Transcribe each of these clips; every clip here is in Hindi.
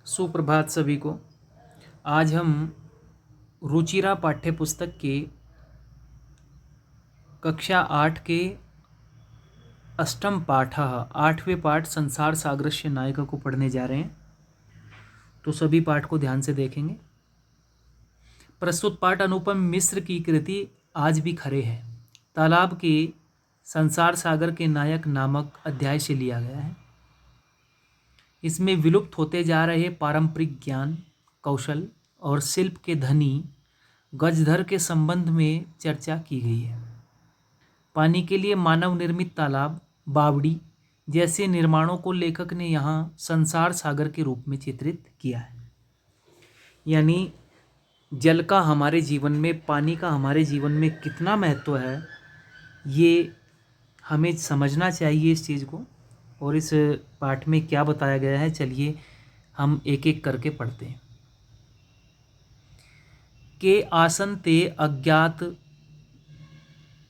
सुप्रभात सभी को। आज हम रुचिरा पाठ्य पुस्तक के कक्षा 8 के अष्टम पाठ 8वें पाठ संसार सागरस्य नायिका को पढ़ने जा रहे हैं। तो सभी पाठ को ध्यान से देखेंगे। प्रस्तुत पाठ अनुपम मिश्र की कृति आज भी खरे है तालाब के संसार सागर के नायक नामक अध्याय से लिया गया है। इसमें विलुप्त होते जा रहे पारंपरिक ज्ञान, कौशल और शिल्प के धनी गजधर के संबंध में चर्चा की गई है। पानी के लिए मानव निर्मित तालाब, बावड़ी जैसे निर्माणों को लेखक ने यहाँ संसार सागर के रूप में चित्रित किया है। यानी जल का हमारे जीवन में, पानी का हमारे जीवन में कितना महत्व है, ये हमें समझना चाहिए इस चीज़ को। और इस पाठ में क्या बताया गया है, चलिए हम एक एक करके पढ़ते हैं। के आसन ते अज्ञात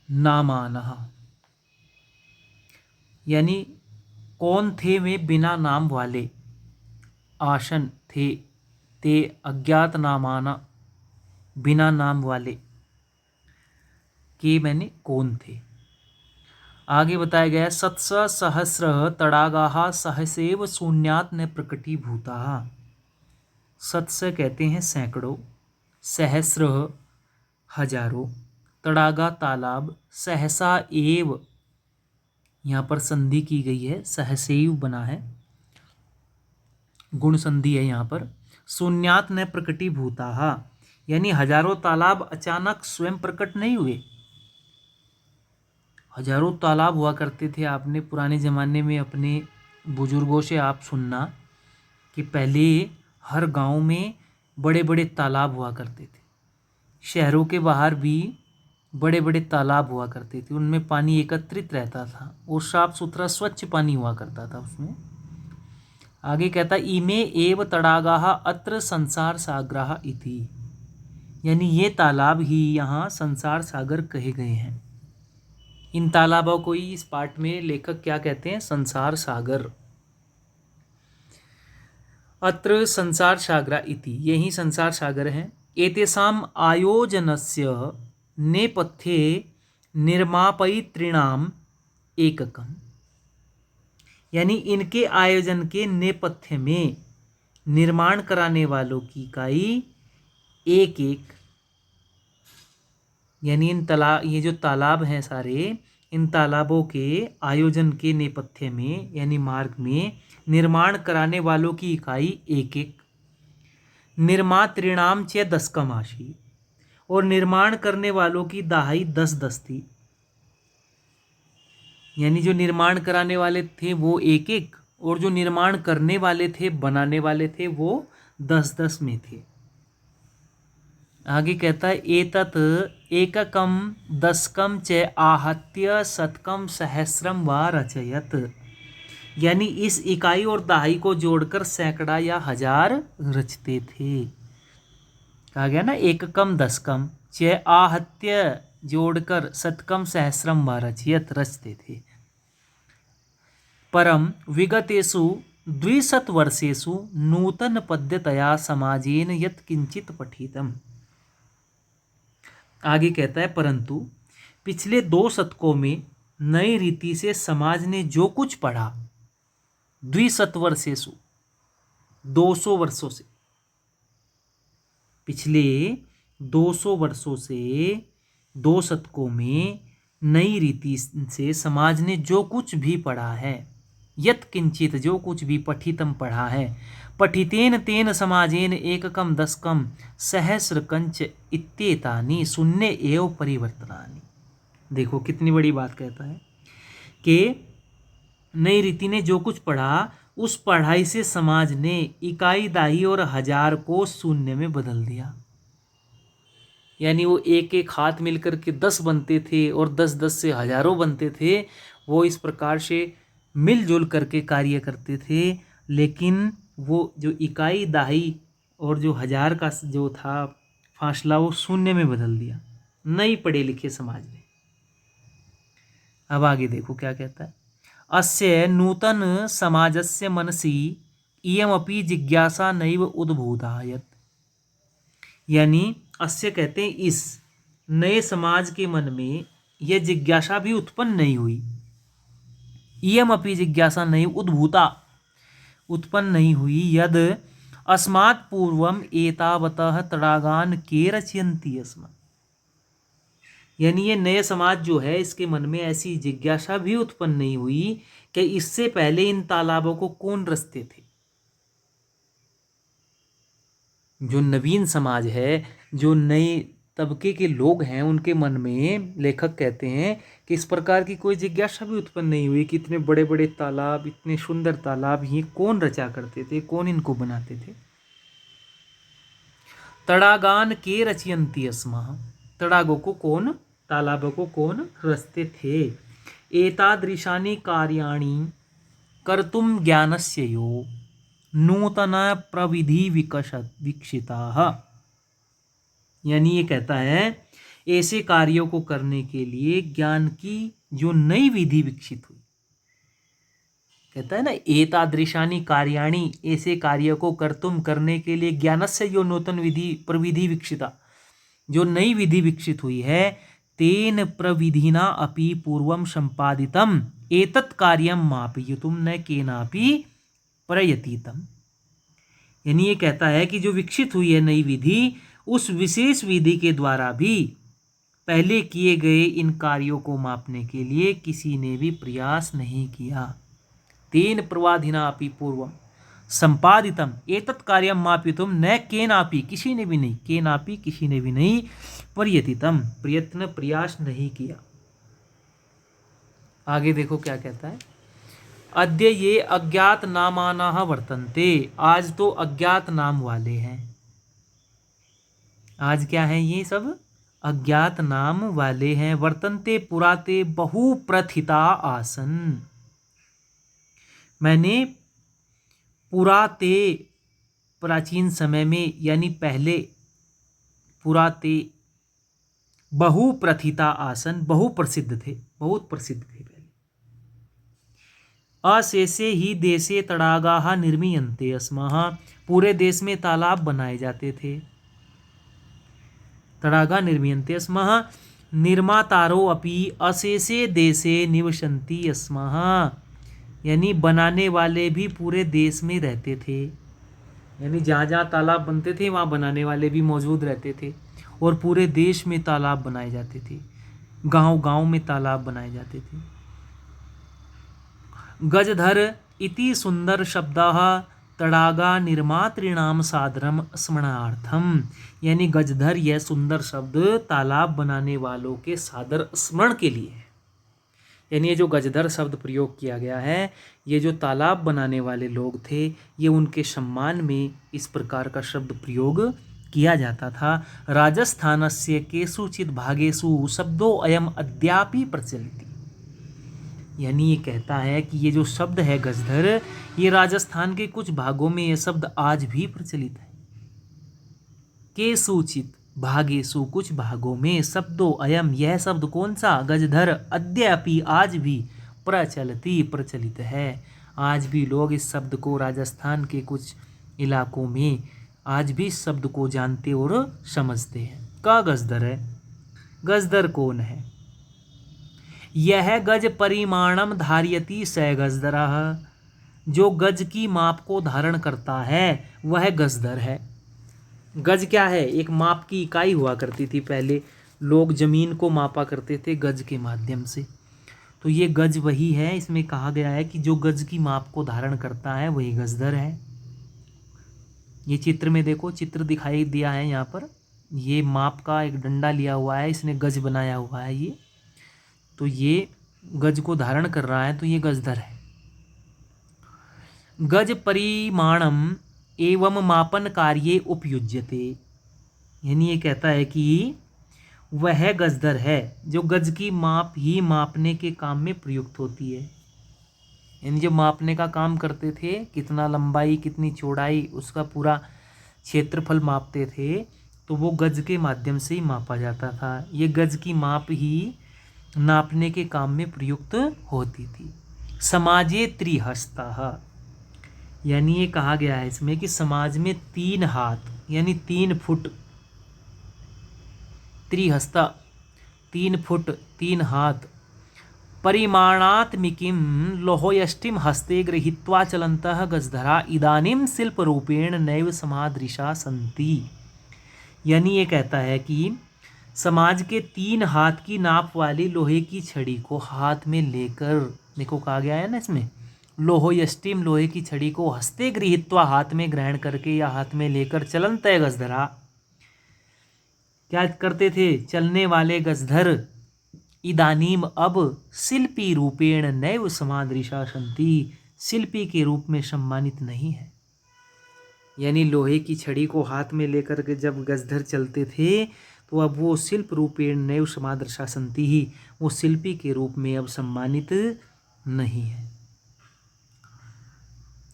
नामानः, यानी कौन थे वे बिना नाम वाले। आसन थे, ते अज्ञात नामाना, बिना नाम वाले। के मैंने कौन थे। आगे बताया गया है सत्स सहस्र तड़ागा सहसेव शून्यात् न प्रकटीभूता। सत्स कहते हैं सैकड़ों, सहस्र हजारों, तड़ागा तालाब, सहसा एव यहाँ पर संधि की गई है, सहसेव बना है, गुण संधि है यहाँ पर। शून्यात् न प्रकटीभूता, यानी हजारों तालाब अचानक स्वयं प्रकट नहीं हुए। हजारों तालाब हुआ करते थे। आपने पुराने ज़माने में अपने बुजुर्गों से आप सुनना कि पहले हर गांव में बड़े बड़े तालाब हुआ करते थे। शहरों के बाहर भी बड़े बड़े तालाब हुआ करते थे। उनमें पानी एकत्रित रहता था और साफ सुथरा स्वच्छ पानी हुआ करता था उसमें। आगे कहता इमे एव तड़ागाः अत्र संसार सागराः इति, यानी ये तालाब ही यहाँ संसार सागर कहे गए हैं। इन तालाबों को ही इस पाठ में लेखक क्या कहते हैं, संसार सागर। अत्र संसार सागरा इति, यही संसार सागर है। एतेषाम् आयोजनस्य नेपथ्ये निर्मापयितॄणाम् एककम्, यानी इनके आयोजन के नेपथ्य में निर्माण कराने वालों की इकाई एक एक, यानी ये जो तालाब हैं सारे, इन तालाबों के आयोजन के नेपथ्य में यानी मार्ग में निर्माण कराने वालों की इकाई एक एक। निर्मातृणाम च दशकम आशी, और निर्माण करने वालों की दहाई 10-10 थी। यानी जो निर्माण कराने वाले थे वो एक एक, और जो निर्माण करने वाले थे, बनाने वाले थे, वो 10-10 में थे। आगे कहता है एतत् एककम दशकम च आहत्य शतकम सहस्रम व रचयत, यानी इस इकाई और दहाई को जोड़कर सैकड़ा या हजार रचते थे। कहा गया ना एककम दशकम च आहत्य जोड़कर शतकम सहस्रम व रचयत, रचते थे। परम विगतेषु 200 वर्षेषु नूतन पद्धतया समाजेन यत् किंचित पठितम। आगे कहता है परंतु पिछले 2 शतकों में नई रीति से समाज ने जो कुछ पढ़ा, 200 वर्षेषु 200 वर्षों से, पिछले 200 वर्षों से 2 शतकों में नई रीति से समाज ने जो कुछ भी पढ़ा है, यत् किंचित जो कुछ भी पठितम पढ़ा है, पठितेन तेन समाजेन एककम दशकम सहस्र कंच इत्येतानि शून्य एव परिवर्तनानि। देखो कितनी बड़ी बात कहता है कि नई रीति ने जो कुछ पढ़ा, उस पढ़ाई से समाज ने इकाई दाही और हजार को शून्य में बदल दिया। यानी वो एक एक हाथ मिलकर के 10 बनते थे और 10-10 से हजारों बनते थे। वो इस प्रकार से मिलजुल करके कार्य करते थे, लेकिन वो जो इकाई दाही और जो हजार का जो था फासला, वो शून्य में बदल दिया नई पढ़े लिखे समाज ने। अब आगे देखो क्या कहता है। अस्य नूतन समाजस्य मनसि इयमपि जिज्ञासा नैव उद्भूतायत, यानी अस्य कहते हैं इस नए समाज के मन में यह जिज्ञासा भी उत्पन्न नहीं हुई। इयमपि जिज्ञासा नैव उद्भूता, उत्पन्न नहीं हुई। यद अस्मात् पूर्वम एतावतः तड़ागान के रचयन्ति स्म, यानी ये नए समाज जो है इसके मन में ऐसी जिज्ञासा भी उत्पन्न नहीं हुई कि इससे पहले इन तालाबों को कौन रचते थे। जो नवीन समाज है, जो नए तबके के लोग हैं, उनके मन में लेखक कहते हैं कि इस प्रकार की कोई जिज्ञासा भी उत्पन्न नहीं हुई कि इतने बड़े बड़े तालाब, इतने सुंदर तालाब ये कौन रचा करते थे, कौन इनको बनाते थे। तड़ागान के रचयन्ति स्म, तड़ागों को कौन, तालाबों को कौन रचते थे। एतादृशानि कार्याणि कर्तुम ज्ञानस्य यो नूतन प्रविधि विकसिताः, यानी ये कहता है ऐसे कार्यों को करने के लिए ज्ञान की जो नई विधि विकसित हुई। कहता है ना एतादृशानि कार्याणि, ऐसे कार्यों को कर्तुम करने के लिए ज्ञानस्य जो नूतन विधि प्रविधि विकसिता, जो नई विधि विकसित हुई है। तेन प्रविधिना अपि पूर्वम संपादितम एतत् कार्यम मापयितुम न केनापि प्रयतितम, यानी ये कहता है कि जो विकसित हुई है नई विधि, उस विशेष विधि के द्वारा भी पहले किए गए इन कार्यों को मापने के लिए किसी ने भी प्रयास नहीं किया। तेन प्रवाधिना अपि पूर्वम संपादितम एतत् कार्यम मापितुम न केनापि, किसी ने भी नहीं, केनापि किसी ने भी नहीं, प्रयतितम प्रयत्न प्रयास नहीं किया। आगे देखो क्या कहता है। अद्य ये अज्ञात नामानाः वर्तन्ते, आज तो अज्ञात नाम वाले हैं। आज क्या है, ये सब अज्ञात नाम वाले हैं। वर्तन्ते पुराते बहुप्रथिता आसन, मैंने पुराते प्राचीन समय में, यानी पहले, पुराते बहुप्रथिता आसन, बहु प्रसिद्ध थे, बहुत प्रसिद्ध थे पहले। अशेषे ही देशे तड़ागाः निर्मीयन्ते स्म, पूरे देश में तालाब बनाए जाते थे। तड़ागा निर्मीयन्ते स्म निर्मातारो अपि अशेषे देशे निवसन्ति स्म, यानी बनाने वाले भी पूरे देश में रहते थे। यानी जहाँ जहाँ तालाब बनते थे वहाँ बनाने वाले भी मौजूद रहते थे, और पूरे देश में तालाब बनाए जाते थे, गांव गांव में तालाब बनाए जाते थे। गजधर इति सुंदर शब्दः तड़ागा निर्मातृणाम सादरम स्मरणार्थम, यानी गजधर यह सुंदर शब्द तालाब बनाने वालों के सादर स्मरण के लिए है। यानी ये जो गजधर शब्द प्रयोग किया गया है, ये जो तालाब बनाने वाले लोग थे, ये उनके सम्मान में इस प्रकार का शब्द प्रयोग किया जाता था। राजस्थानस्य केषुचित् भागेषु शब्दो अयम अद्यापि प्रचलित, यानी ये कहता है कि ये जो शब्द है गजधर, ये राजस्थान के कुछ भागों में ये शब्द आज भी प्रचलित है। केषुचित् भागेषु, कुछ भागों में, शब्दों अयम, यह शब्द कौन सा, गजधर, अद्यापि, आज भी, प्रचलति, प्रचलित है। आज भी लोग इस शब्द को राजस्थान के कुछ इलाकों में आज भी इस शब्द को जानते और समझते हैं। का गजधर है, गजधर कौन है। यह गज परिमाणम धार्यति स गजधरः, जो गज की माप को धारण करता है वह गजधर है। गज क्या है, एक माप की इकाई हुआ करती थी पहले, लोग जमीन को मापा करते थे गज के माध्यम से, तो ये गज वही है। इसमें कहा गया है कि जो गज की माप को धारण करता है वही गजधर है। ये चित्र में देखो, चित्र दिखाई दिया है यहाँ पर, ये माप का एक डंडा लिया हुआ है, इसने गज बनाया हुआ है ये, तो ये गज को धारण कर रहा है, तो ये गजधर है। गज परिमाणम एवं मापन कार्ये उपयुज्यते, यानी ये कहता है कि वह गजधर है जो गज की माप ही मापने के काम में प्रयुक्त होती है। यानी जो मापने का काम करते थे, कितना लंबाई कितनी चौड़ाई, उसका पूरा क्षेत्रफल मापते थे, तो वो गज के माध्यम से ही मापा जाता था। ये गज की माप ही नापने के काम में प्रयुक्त होती थी। समाजे त्रिहस्तः, यानी ये कहा गया है इसमें कि समाज में 3 हाथ यानी 3 फुट, त्रिहस्ता 3 फुट 3 हाथ परिमाणात्मिकीं लोहयष्टिं हस्ते गृहीत्वा चलन्तः गजधरा इदानीं शिल्परूपेण नैव समादृशा सन्ति। यानी ये कहता है कि समाज के 3 हाथ की नाप वाली लोहे की छड़ी को हाथ में लेकर, देखो कहा गया है ना इसमें, लोहयष्टिम लोहे की छड़ी को हस्ते गृहीत्वा हाथ में ग्रहण करके या हाथ में लेकर चलन्तः गजधरा, क्या करते थे, चलने वाले गजधर, इदानीम अब शिल्पी रूपेण नैव समादृशा सन्ति, शिल्पी के रूप में सम्मानित नहीं है। यानी लोहे की छड़ी को हाथ में लेकर के जब गजधर चलते थे तो अब वो शिल्प रूपेण नैव समादृशा सन्ति ही, वो शिल्पी के रूप में अब सम्मानित नहीं है।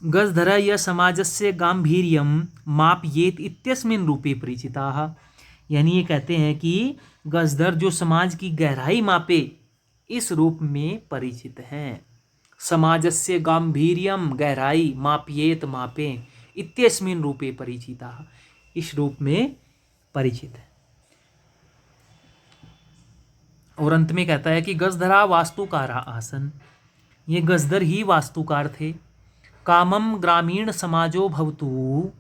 गजधरा यह समाजस्य गांभीर्यम मापयेत इत्यस्मिन् रूपे परिचिताः। यानी ये कहते हैं कि गजधर जो समाज की गहराई मापे इस रूप में परिचित हैं। समाजस्य गांभीर्यम गहराई, मापयेत मापे, इत्यस्मिन् रूपे परिचिताः इस रूप में परिचित है। और अंत में कहता है कि गजधरा वास्तुकारा आसन, ये गजधर ही वास्तुकार थे। कामम ग्रामीण समाजो भवतु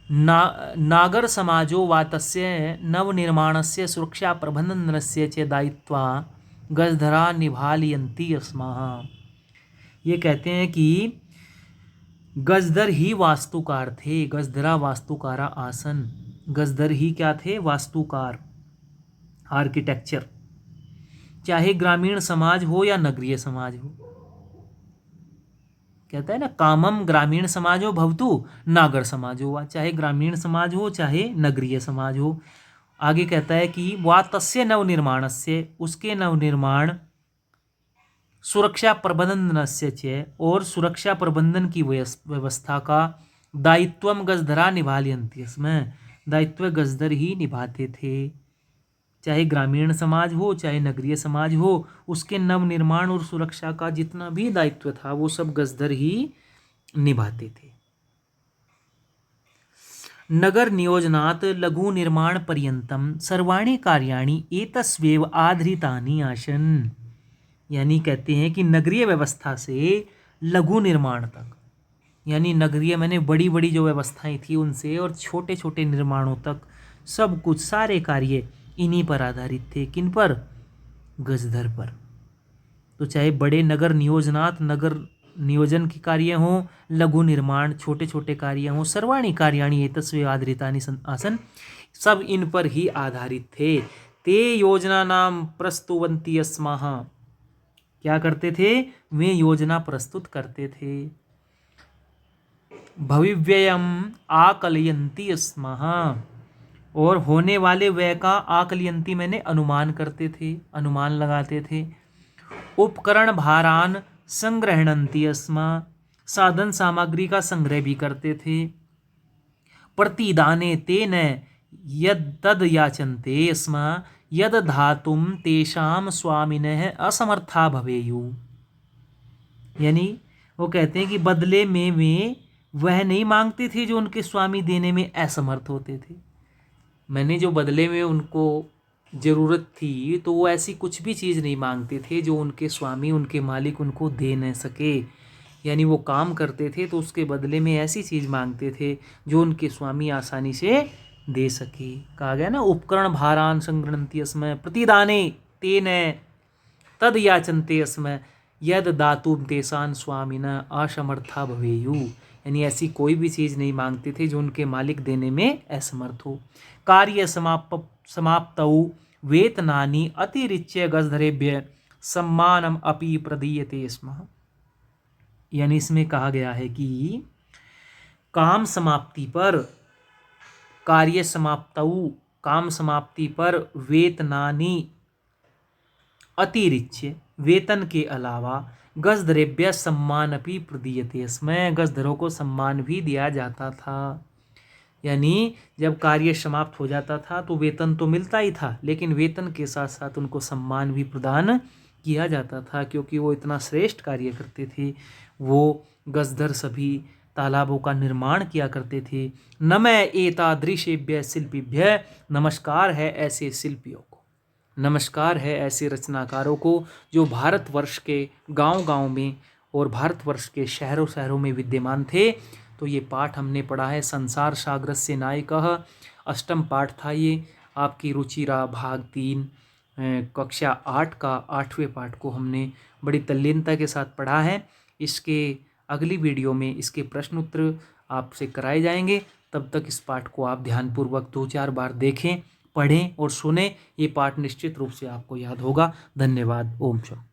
नागर समाजो वा तस्य नवनिर्माणस्य सुरक्षा प्रबंधनस्य च दायित्वा गजधरा निभालयन्ति अस्माः। ये कहते हैं कि गजधर ही वास्तुकार थे, गजधरा वास्तुकारा आसन, गजधर ही क्या थे, वास्तुकार, आर्किटेक्चर, चाहे ग्रामीण समाज हो या नगरीय समाज हो। कहता है ना, कामम ग्रामीण समाज हो भवतु नागर समाज हो, चाहे ग्रामीण समाज हो चाहे नगरीय समाज हो। आगे कहता है कि वा तस्य नवनिर्माणस्य, उसके नवनिर्माण, सुरक्षा प्रबंधनस्य च, और सुरक्षा प्रबंधन की व्यवस्था का दायित्वम गजधरा निभालयन्ति, इसमें दायित्व गजधर ही निभाते थे। चाहे ग्रामीण समाज हो चाहे नगरीय समाज हो, उसके नवनिर्माण और सुरक्षा का जितना भी दायित्व था वो सब गजधर ही निभाते थे। नगर नियोजनात् लघु निर्माण पर्यंतम सर्वाणि कार्याणि एतस्वेव आधृतानि आसन। यानी कहते हैं कि नगरीय व्यवस्था से लघु निर्माण तक, यानी नगरीय मैंने बड़ी बड़ी जो व्यवस्थाएं थी उनसे और छोटे छोटे निर्माणों तक सब कुछ सारे कार्य इन्हीं पर आधारित थे। किन पर? गजधर पर। तो चाहे बड़े नगर नियोजनात्, नगर नियोजन के कार्य हों, लघु निर्माण छोटे छोटे कार्य हों, सर्वाणि कार्याणि एतस्वे आधृतानि आसन, सब इन पर ही आधारित थे। ते योजना नाम प्रस्तुवन्ति अस्माः, क्या करते थे? वे योजना प्रस्तुत करते थे। भविव्ययम आकलयन्ति अस्माः, और होने वाले व्यय का आकलयन्ति मैंने अनुमान करते थे, अनुमान लगाते थे। उपकरण भारान संग्रहणन्ति अस्माः, साधन सामग्री का संग्रह भी करते थे। प्रतिदाने तेन यद तद याचन्ते अस्माः यद धातुम तेषाम स्वामिनः असमर्था भवेयुः। यानी वो कहते हैं कि बदले में वे वह नहीं मांगते थे जो उनके स्वामी देने में असमर्थ होते थे। मैंने जो बदले में उनको ज़रूरत थी तो वो ऐसी कुछ भी चीज़ नहीं मांगते थे जो उनके स्वामी, उनके मालिक उनको दे न सके। यानी वो काम करते थे तो उसके बदले में ऐसी चीज़ मांगते थे जो उनके स्वामी आसानी से दे सके। कहा गया ना, उपकरण भारान संगृह्णन्ति अस्मै प्रतिदाने तेन तद याचन्ते अस्मै यद दातुं तेषां स्वामिनः असमर्था भवेयुः। यानी ऐसी कोई भी चीज़ नहीं मांगते थे जो उनके मालिक देने में असमर्थ हो। कार्य समाप्तौ वेतनानि अतिरिच्य गजधरेभ्यः सम्मानम अपि प्रदीयते स्म। यानी इसमें कहा गया है कि काम समाप्ति पर, कार्य समाप्तौ, काम समाप्ति पर वेतनानि अतिरिच्य, वेतन के अलावा गजधरेभ्यः सम्मान अपि प्रदीयते स्म, गजधरों को सम्मान भी दिया जाता था। यानी जब कार्य समाप्त हो जाता था तो वेतन तो मिलता ही था, लेकिन वेतन के साथ साथ उनको सम्मान भी प्रदान किया जाता था, क्योंकि वो इतना श्रेष्ठ कार्य करते थे। वो गजधर सभी तालाबों का निर्माण किया करते थे। नमः एतादृशेभ्यः शिल्पिभ्यः, नमस्कार है ऐसे शिल्पियों को, नमस्कार है ऐसे रचनाकारों को जो भारतवर्ष के गांव-गांव में और भारतवर्ष के शहरों शहरों में विद्यमान थे। तो ये पाठ हमने पढ़ा है संसार सागरस्य नायकः, अष्टम पाठ था ये। आपकी रुचिरा भाग 3 कक्षा 8 का 8वें पाठ को हमने बड़ी तल्लीनता के साथ पढ़ा है। इसके अगली वीडियो में इसके प्रश्न उत्तर आपसे कराए जाएंगे। तब तक इस पाठ को आप ध्यानपूर्वक 2-4 बार देखें, पढ़ें और सुने। ये पाठ निश्चित रूप से आपको याद होगा। धन्यवाद। ओम शांति।